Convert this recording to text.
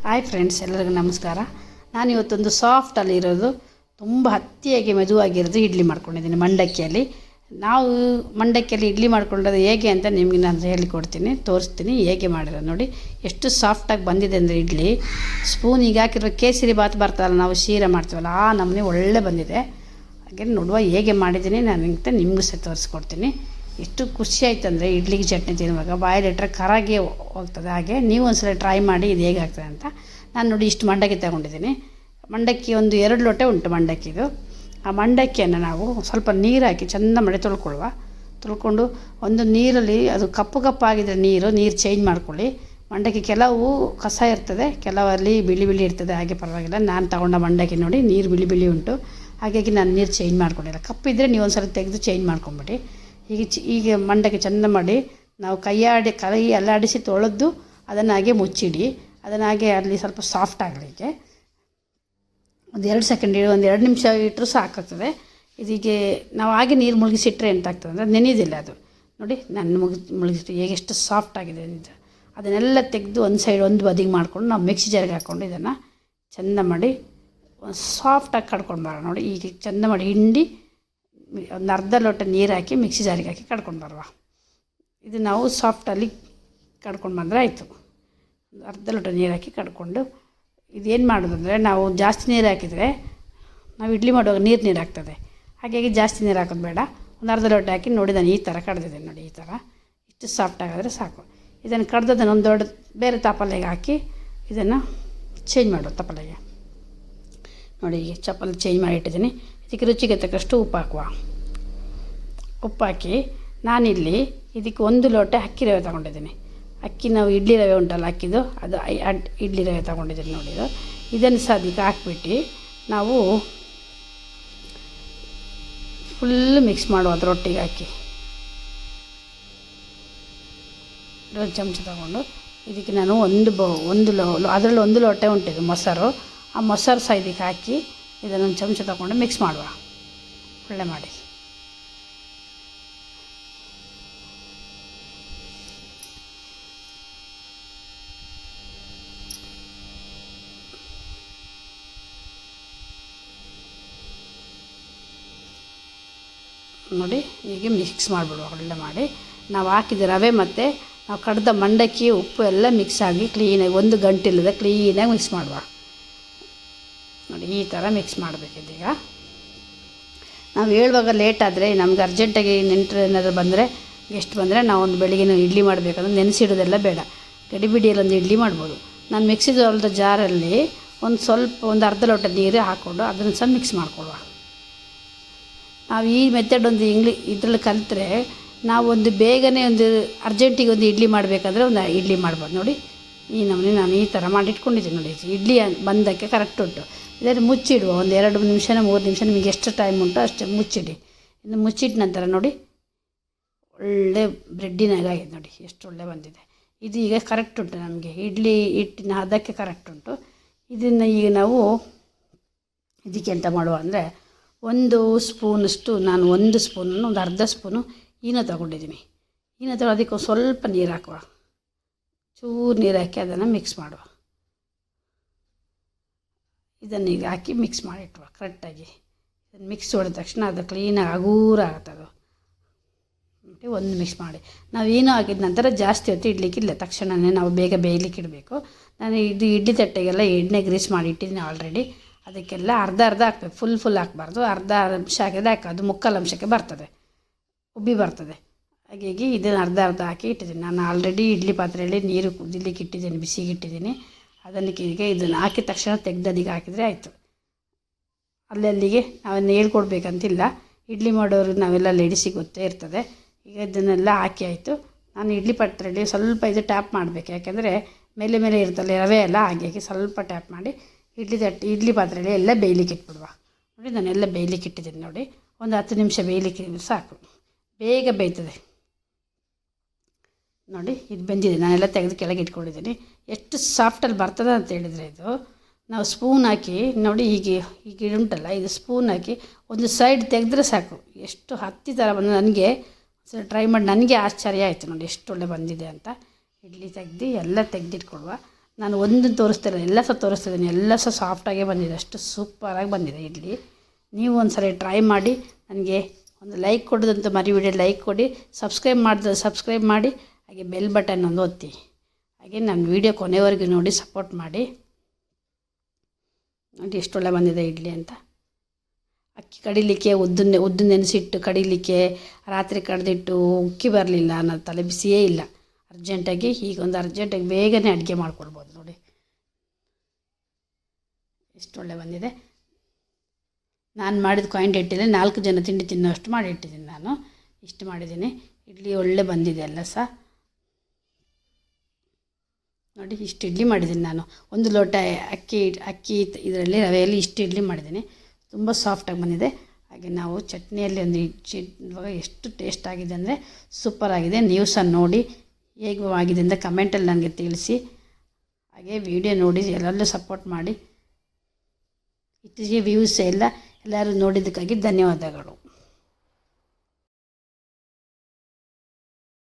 Hi friends, ಎಲ್ಲರಿಗೂ ನಮಸ್ಕಾರ. ನಾನಿವತ್ತೊಂದು ಸಾಫ್ಟಲ್ಲಿರೋದು ತುಂಬ ಹತ್ತಿಯಾಗಿ ಮೆದುವಾಗಿರೋದು ಇಡ್ಲಿ ಮಾಡ್ಕೊಂಡಿದ್ದೀನಿ ಮಂಡಕ್ಕಿಯಲ್ಲಿ. ನಾವು ಮಂಡಕ್ಕಿಯಲ್ಲಿ ಇಡ್ಲಿ ಮಾಡ್ಕೊಳ್ಳೋದು ಹೇಗೆ ಅಂತ ನಿಮಗೆ ನಾನು ಹೇಳಿಕೊಡ್ತೀನಿ, ತೋರಿಸ್ತೀನಿ ಹೇಗೆ ಮಾಡಿರೋದು. ನೋಡಿ ಎಷ್ಟು ಸಾಫ್ಟಾಗಿ ಬಂದಿದೆ ಅಂದರೆ ಇಡ್ಲಿ. ಸ್ಪೂನಿಗೆ ಹಾಕಿರೋ ಕೇಸರಿ ಬಾತ್ ಬರ್ತಲ್ಲ, ನಾವು ಶೀರ ಮಾಡ್ತೀವಲ್ಲ, ಆ ನಮ್ಮನೆ ಒಳ್ಳೆ ಬಂದಿದೆ. ಹಾಗೆ ನೋಡುವ ಹೇಗೆ ಮಾಡಿದ್ದೀನಿ ನನಗೆ ನಿಮಗೂ ಸಹ ತೋರಿಸ್ಕೊಡ್ತೀನಿ. ಎಷ್ಟು ಖುಷಿ ಆಯ್ತು ಅಂದರೆ ಇಡ್ಲಿಗೆ ಚಟ್ನಿ ತಿನ್ನುವಾಗ ಬಾಯಲ್ಲಿಟ್ಟರೆ ಕರಾಗೆ ಹೋಗ್ತದೆ. ಹಾಗೆ ನೀವು ಒಂದ್ಸಲ ಟ್ರೈ ಮಾಡಿ ಇದು ಹೇಗೆ ಆಗ್ತದೆ ಅಂತ. ನಾನು ನೋಡಿ ಇಷ್ಟು ಮಂಡಕ್ಕಿ ತಗೊಂಡಿದ್ದೀನಿ. ಮಂಡಕ್ಕಿ ಒಂದು 2 ಲೋಟ ಉಂಟು ಮಂಡಕ್ಕಿದು. ಆ ಮಂಡಕ್ಕಿಯನ್ನು ನಾವು ಸ್ವಲ್ಪ ನೀರು ಹಾಕಿ ಚೆಂದ ಮಾಡಿ ತೊಳ್ಕೊಂಡು ಒಂದು ನೀರಲ್ಲಿ ಅದು ಕಪ್ಪು ಕಪ್ಪಾಗಿದ್ದರೆ ನೀರು ಚೇಂಜ್ ಮಾಡ್ಕೊಳ್ಳಿ. ಮಂಡಕ್ಕಿ ಕೆಲವು ಕಸ ಇರ್ತದೆ, ಕೆಲವಲ್ಲಿ ಬಿಳಿ ಇರ್ತದೆ, ಹಾಗೆ ಪರವಾಗಿಲ್ಲ. ನಾನು ತಗೊಂಡ ಮಂಡಕ್ಕಿ ನೋಡಿ ನೀರು ಬಿಳಿ ಉಂಟು, ಹಾಗಾಗಿ ನಾನು ನೀರು ಚೇಂಜ್ ಮಾಡ್ಕೊಂಡಿಲ್ಲ. ಕಪ್ಪಿದ್ದರೆ ನೀವು ಒಂದು ಸಲ ತೆಗೆದು ಚೇಂಜ್ ಮಾಡ್ಕೊಂಬಿಡಿ. ಈಗ ಮಂಡಕ್ಕಿ ಚೆಂದ ಮಾಡಿ ನಾವು ಕೈ ಅಲ್ಲಾಡಿಸಿ ತೊಳೆದು ಅದನ್ನು ಹಾಗೆ ಮುಚ್ಚಿಡಿ. ಅದನ್ನು ಹಾಗೆ ಅಲ್ಲಿ ಸ್ವಲ್ಪ ಸಾಫ್ಟ್ ಆಗಲಿಕ್ಕೆ ಒಂದು 2 ಸೆಕೆಂಡ್ ಒಂದು 2 ನಿಮಿಷ ಇಟ್ಟರು ಸಾಕಾಗ್ತದೆ. ಇದೀಗೆ ನಾವು ಹಾಗೆ ನೀರು ಮುಳುಗಿಸಿಟ್ರೆ ಎಂತಾಗ್ತದೆ ಅಂದರೆ ನೆನೆಯೋದಿಲ್ಲ ಅದು. ನೋಡಿ ನಾನು ಮುಳುಗಿಸಿಟ್ಟು ಹೇಗೆ ಎಷ್ಟು ಸಾಫ್ಟ್ ಆಗಿದೆ ಅಂತ. ಅದನ್ನೆಲ್ಲ ತೆಗೆದು ಒಂದು ಬದಿಗೆ ಮಾಡಿಕೊಂಡು ನಾವು ಮಿಕ್ಸಿ ಜಾರಿಗೆ ಹಾಕ್ಕೊಂಡು ಇದನ್ನು ಚೆಂದ ಮಾಡಿ ಸಾಫ್ಟಾಗಿ ಕಡ್ಕೊಂಡು ಬರೋಣ. ನೋಡಿ ಈಗ ಚೆಂದ ಮಾಡಿ ಹಿಂಡಿ ಒಂದು ಅರ್ಧ ಲೋಟ ನೀರು ಹಾಕಿ ಮಿಕ್ಸಿ ಜಾರಿಗೆ ಹಾಕಿ ಕಡ್ಕೊಂಡು ಬರುವ. ಇದು ನಾವು ಸಾಫ್ಟಲ್ಲಿ ಕಡ್ಕೊಂಡು ಬಂದರೆ ಆಯಿತು. ಒಂದು ಅರ್ಧ ಲೋಟ ನೀರು ಹಾಕಿ ಕಡ್ಕೊಂಡು ಇದೇನು ಮಾಡೋದಂದರೆ, ನಾವು ಜಾಸ್ತಿ ನೀರು ಹಾಕಿದರೆ ನಾವು ಇಡ್ಲಿ ಮಾಡುವಾಗ ನೀರು ಆಗ್ತದೆ. ಹಾಗಾಗಿ ಜಾಸ್ತಿ ನೀರು ಹಾಕೋದು ಬೇಡ. ಒಂದು ಅರ್ಧ ಲೋಟ ಹಾಕಿ ನೋಡಿ ನಾನು ಈ ಥರ ಕಡ್ದಿದ್ದೇನೆ. ನೋಡಿ ಈ ಥರ ಇಷ್ಟು ಸಾಫ್ಟ್ ಆಗಿದ್ರೆ ಸಾಕು. ಇದನ್ನು ಕಡ್ದದನ್ನು ಒಂದು ದೊಡ್ಡ ಬೇರೆ ತಪ್ಪಲೆಗೆ ಹಾಕಿ ಇದನ್ನು ಚೇಂಜ್ ಮಾಡುವ ತಪ್ಪಲೆಗೆ. ನೋಡಿ ಈಗ ಚಪ್ಪಲಿ ಚೇಂಜ್ ಮಾಡಿ ಇಟ್ಟಿದ್ದೀನಿ. ಇದಕ್ಕೆ ರುಚಿಗೆ ತಕ್ಕಷ್ಟು ಉಪ್ಪು ಹಾಕಿ ನಾನಿಲ್ಲಿ ಇದಕ್ಕೆ 1 ಲೋಟ ಅಕ್ಕಿ ರವೆ ತಗೊಂಡಿದ್ದೀನಿ. ಅಕ್ಕಿ ನಾವು ಇಡ್ಲಿ ರವೆ ಉಂಟಲ್ಲ ಅಕ್ಕಿದು, ಅದು ಇಡ್ಲಿ ರವೆ ತಗೊಂಡಿದ್ದೀನಿ. ನೋಡಿದ್ದು ಇದನ್ನು ಸಹ ಅದಕ್ಕೆ ಹಾಕ್ಬಿಟ್ಟು ನಾವು ಫುಲ್ಲು ಮಿಕ್ಸ್ ಮಾಡುವ. ಅದು ರೊಟ್ಟಿಗೆ ಹಾಕಿ 1 ಚಮಚ ತಗೊಂಡು ಇದಕ್ಕೆ ನಾನು ಅದರಲ್ಲಿ 1 ಲೋಟ ಉಂಟಿದ್ದು ಮೊಸರು. ಆ ಮೊಸರು ಸಹ ಇದಕ್ಕೆ ಹಾಕಿ ಇದನ್ನೊಂದು ಚಮಚ ತಗೊಂಡು ಮಿಕ್ಸ್ ಮಾಡುವ ಒಳ್ಳೆ ಮಾಡಿ. ನೋಡಿ ಹೀಗೆ ಮಿಕ್ಸ್ ಮಾಡಿಬಿಡುವ ಒಳ್ಳೆ ಮಾಡಿ. ನಾವು ಹಾಕಿದ ರವೆ ಮತ್ತು ನಾವು ಕಡ್ದ ಮಂಡಕ್ಕಿ ಉಪ್ಪು ಎಲ್ಲ ಮಿಕ್ಸ್ ಆಗಿ ಕ್ಲೀನಾಗಿ 1 ಗಂಟೆ ಕ್ಲೀನಾಗಿ ಮಿಕ್ಸ್ ಮಾಡುವ. ನೋಡಿ ಈ ಥರ ಮಿಕ್ಸ್ ಮಾಡಬೇಕಿದ್ದೀಗ. ನಾವು ಹೇಳುವಾಗ ಲೇಟ್ ಆದರೆ ನಮ್ಗೆ ಅರ್ಜೆಂಟಾಗಿ ನೆಂಟರು ಏನಾದರೂ ಬಂದರೆ ಗೆಸ್ಟ್ ಬಂದರೆ ನಾವು ಒಂದು ಬೆಳಿಗ್ಗೆ ಇಡ್ಲಿ ಮಾಡಬೇಕಂದ್ರೆ ನೆನೆಸಿಡೋದೆಲ್ಲ ಬೇಡ, ಗಡಿಬಿಡಿಯಲ್ಲಿ ಒಂದು ಇಡ್ಲಿ ಮಾಡ್ಬೋದು. ನಾನು ಮಿಕ್ಸಿದ ಜಾರಲ್ಲಿ ಒಂದು ಅರ್ಧ ಲೋಟ ನೀರು ಹಾಕ್ಕೊಂಡು ಅದನ್ನು ಸಹ ಮಿಕ್ಸ್ ಮಾಡ್ಕೊಳ್ಳುವ. ನಾವು ಈ ಮೆಥಡ್ ಒಂದು ಇದರಲ್ಲಿ ಕಲಿತ್ರೆ ನಾವು ಬೇಗನೆ ಅರ್ಜೆಂಟಿಗೆ ಇಡ್ಲಿ ಮಾಡಬೇಕಂದ್ರೆ ಒಂದು ಇಡ್ಲಿ ಮಾಡ್ಬೋದು. ನೋಡಿ ಈ ನಮ್ಮನೆ ನಾನು ಈ ಥರ ಮಾಡಿಟ್ಕೊಂಡಿದ್ದೀನಿ. ನೋಡಿ ಇಡ್ಲಿ ಬಂದಕ್ಕೆ ಕರೆಕ್ಟ್ ಉಂಟು. ಇದನ್ನು ಮುಚ್ಚಿಡುವ ಒಂದು 2 ನಿಮಿಷ 3 ನಿಮಿಷ ನಿಮಗೆ ಎಷ್ಟು ಟೈಮ್ ಉಂಟು ಅಷ್ಟೇ ಮುಚ್ಚಿಡಿ. ಇನ್ನು ಮುಚ್ಚಿಟ್ಟ ನಂತರ ನೋಡಿ ಒಳ್ಳೆ ಬ್ರೆಡ್ಡಿನಾಗಿದೆ. ನೋಡಿ ಎಷ್ಟು ಒಳ್ಳೆ ಬಂದಿದೆ. ಇದು ಈಗ ಕರೆಕ್ಟ್ ಉಂಟು, ನಮಗೆ ಇಡ್ಲಿ ಹಿಟ್ಟಿನ ಅದಕ್ಕೆ ಕರೆಕ್ಟ್ ಉಂಟು. ಇದನ್ನು ಈಗ ನಾವು ಇದಕ್ಕೆ ಎಂತ ಮಾಡುವ ಅಂದರೆ 1 ಸ್ಪೂನಷ್ಟು ನಾನು 1 ಸ್ಪೂನನ್ನು ಒಂದು ಅರ್ಧ ಸ್ಪೂನು ಈನ ತಗೊಂಡಿದ್ದೀನಿ. ಅದಕ್ಕೆ ಸ್ವಲ್ಪ ನೀರು ಹಾಕುವ, ಚೂರು ನೀರು ಹಾಕಿ ಅದನ್ನು ಮಿಕ್ಸ್ ಮಾಡುವ. ಇದನ್ನು ಈಗ ಹಾಕಿ ಮಿಕ್ಸ್ ಮಾಡಿಟ್ಟುವ ಕರೆಕ್ಟಾಗಿ. ಇದನ್ನು ಮಿಕ್ಸ್ ಹೊಡೆದ ತಕ್ಷಣ ಅದು ಕ್ಲೀನಾಗಿ ಹಗೂರ ಆಗುತ್ತೆ. ಅದು ಒಂದು ಮಿಕ್ಸ್ ಮಾಡಿ ನಾವು ಏನೋ ಹಾಕಿದ ನಂತರ ಜಾಸ್ತಿ ಹೊತ್ತು ಇಡಲಿಕ್ಕಿಲ್ಲ, ತಕ್ಷಣವೇ ನಾವು ಬೇಗ ಬೇಯಲಿಕ್ಕೆ ಇಡಬೇಕು. ನಾನು ಇದು ಇಡ್ಲಿ ತಟ್ಟೆಗೆಲ್ಲ ಎಣ್ಣೆ ಗ್ರೀಸ್ ಮಾಡಿ ಇಟ್ಟಿದ್ದೀನಿ ಆಲ್ರೆಡಿ. ಅದಕ್ಕೆಲ್ಲ ಅರ್ಧ ಹಾಕಬೇಕು, ಫುಲ್ ಹಾಕಬಾರ್ದು. ಅರ್ಧ ಅಂಶ ಹಾಕಿದ್ರೆ ಅದು 1/4 ಅಂಶಕ್ಕೆ ಬರ್ತದೆ, ಉಬ್ಬಿ ಬರ್ತದೆ. ಹಾಗಾಗಿ ಇದನ್ನು ಅರ್ಧ ಹಾಕಿ ಇಟ್ಟಿದ್ದೀನಿ. ನಾನು ಆಲ್ರೆಡಿ ಇಡ್ಲಿ ಪಾತ್ರೆಯಲ್ಲಿ ನೀರು ಕುದಿಲಿಕ್ಕೆ ಇಟ್ಟಿದ್ದೀನಿ, ಬಿಸಿಗೆ ಇಟ್ಟಿದ್ದೀನಿ. ಅದಕ್ಕೆ ಈಗ ಇದನ್ನು ಹಾಕಿದ ತಕ್ಷಣ ತೆಗೆದದಿಗೆ ಹಾಕಿದರೆ ಆಯಿತು. ಅಲ್ಲಿಗೆ ನಾವನ್ನು ಹೇಳ್ಕೊಡ್ಬೇಕಂತಿಲ್ಲ, ಇಡ್ಲಿ ಮಾಡೋರಿಗೆ ನಾವೆಲ್ಲ ಲೇಡೀಸಿಗೆ ಗೊತ್ತೇ ಇರ್ತದೆ. ಈಗ ಇದನ್ನೆಲ್ಲ ಹಾಕಿ ಆಯಿತು. ನಾನು ಇಡ್ಲಿ ಪಾತ್ರೆಯಲ್ಲಿ ಸ್ವಲ್ಪ ಇದು ಟ್ಯಾಪ್ ಮಾಡಬೇಕು, ಯಾಕೆಂದರೆ ಮೇಲೆ ಇರ್ತಲ್ಲ ರವೆ ಎಲ್ಲ, ಹಾಗಾಗಿ ಸ್ವಲ್ಪ ಟ್ಯಾಪ್ ಮಾಡಿ ಇಡ್ಲಿ ಪಾತ್ರೆಯಲ್ಲಿ ಎಲ್ಲ ಬೇಯಲಿಕ್ಕೆ ಇಟ್ಬಿಡುವ. ನೋಡಿ ನಾನೆಲ್ಲ ಬೇಯಲಿಕ್ಕೆ ಇಟ್ಟಿದ್ದೀನಿ. ನೋಡಿ ಒಂದು 10 ನಿಮಿಷ ಬೇಯಲಿಕ್ಕೆ ಸಾಕು, ಬೇಗ ಬೇಯ್ತದೆ. ನೋಡಿ ಇದು ಬೆಂದಿದೆ, ನಾನೆಲ್ಲ ತೆಗೆದು ಕೆಳಗೆ ಇಟ್ಕೊಂಡಿದ್ದೀನಿ. ಎಷ್ಟು ಸಾಫ್ಟಲ್ಲಿ ಬರ್ತದೆ ಅಂತ ಹೇಳಿದರೆ ಇದು ನಾವು ಸ್ಪೂನ್ ಹಾಕಿ ನೋಡಿ ಈಗ ಉಂಟಲ್ಲ, ಇದು ಸ್ಪೂನ್ ಹಾಕಿ ಒಂದು ಸೈಡ್ ತೆಗೆದ್ರೆ ಸಾಕು, ಎಷ್ಟು ಹತ್ತಿ ಥರ ಬಂದು ನನಗೆ ಟ್ರೈ ಮಾಡಿ ನನಗೆ ಆಶ್ಚರ್ಯ ಆಯಿತು. ನೋಡಿ ಎಷ್ಟು ಒಳ್ಳೆ ಬಂದಿದೆ ಅಂತ. ಇಡ್ಲಿ ತೆಗೆದು ಎಲ್ಲ ತೆಗೆದಿಟ್ಕೊಡುವ. ನಾನು ಒಂದು ತೋರಿಸ್ತಿಲ್ಲ, ಎಲ್ಲ ಸಹ ತೋರಿಸ್ತಿದ್ದೀನಿ. ಎಲ್ಲ ಸಹ ಸಾಫ್ಟಾಗೇ ಬಂದಿದೆ, ಅಷ್ಟು ಸೂಪರಾಗಿ ಬಂದಿದೆ ಇಡ್ಲಿ. ನೀವು ಒಂದು ಸಲ ಟ್ರೈ ಮಾಡಿ. ನನಗೆ ಒಂದು ಲೈಕ್ ಕೊಡೋದಂತೂ ಮರಿಬೇಡಿ, ಲೈಕ್ ಕೊಡಿ. ಸಬ್ಸ್ಕ್ರೈಬ್ ಮಾಡಿ, ಹಾಗೆ ಬೆಲ್ ಬಟನ್ ಒಂದು ಒತ್ತಿ. ಹಾಗೆ ನನ್ನ ವೀಡಿಯೋ ಕೊನೆವರೆಗೂ ನೋಡಿ ಸಪೋರ್ಟ್ ಮಾಡಿ. ನೋಡಿ ಎಷ್ಟು ಒಳ್ಳೆ ಬಂದಿದೆ ಇಡ್ಲಿ ಅಂತ. ಅಕ್ಕಿ ಕಡಿಲಿಕ್ಕೆ ಉದ್ದು ನೆನೆಸಿಟ್ಟು ಕಡಿಲಿಕ್ಕೆ ರಾತ್ರಿ ಕಡ್ದಿಟ್ಟು ಉಕ್ಕಿ ಬರಲಿಲ್ಲ, ನಾನು ತಲೆ ಬಿಸಿಯೇ ಇಲ್ಲ. ಅರ್ಜೆಂಟಾಗಿ ಈಗ ಒಂದು ಅರ್ಜೆಂಟಾಗಿ ಬೇಗನೆ ಅಡುಗೆ ಮಾಡ್ಕೊಳ್ಬೋದು. ನೋಡಿ ಎಷ್ಟು ಒಳ್ಳೆ ಬಂದಿದೆ. ನಾನು ಮಾಡಿದ ಕಾಯಿಂಟ್ ಇಟ್ಟಿದ್ದೆ, 4 ಜನ ತಿಂಡಿ ತಿನ್ನೋಷ್ಟು ಮಾಡಿ ಇಟ್ಟಿದ್ದೀನಿ. ನಾನು ಇಷ್ಟು ಮಾಡಿದ್ದೀನಿ. ಇಡ್ಲಿ ಒಳ್ಳೆ ಬಂದಿದೆ ಎಲ್ಲ ಸಹ. ನೋಡಿ ಇಷ್ಟು ಇಡ್ಲಿ ಮಾಡಿದ್ದೀನಿ ನಾನು. 1 ಲೋಟ ಅಕ್ಕಿ ಇದರಲ್ಲಿ ರವೆಯಲ್ಲಿ ಇಷ್ಟು ಇಡ್ಲಿ ಮಾಡಿದ್ದೀನಿ. ತುಂಬ ಸಾಫ್ಟಾಗಿ ಬಂದಿದೆ. ಹಾಗೆ ನಾವು ಚಟ್ನಿಯಲ್ಲಿ ಒಂದು ಇವಾಗ ಎಷ್ಟು ಟೇಸ್ಟ್ ಆಗಿದೆ ಅಂದರೆ ಸೂಪರಾಗಿದೆ. ನೀವು ಸಹ ನೋಡಿ ಹೇಗೆ ಆಗಿದೆ ಅಂತ ಕಮೆಂಟಲ್ಲಿ ನನಗೆ ತಿಳಿಸಿ. ಹಾಗೆ ವಿಡಿಯೋ ನೋಡಿ ಎಲ್ಲರಲ್ಲೂ ಸಪೋರ್ಟ್ ಮಾಡಿ. ಇತ್ತೀಚೆಗೆ ವ್ಯೂಸ್ ಎಲ್ಲರೂ ನೋಡಿದ್ದಕ್ಕಾಗಿ ಧನ್ಯವಾದಗಳು.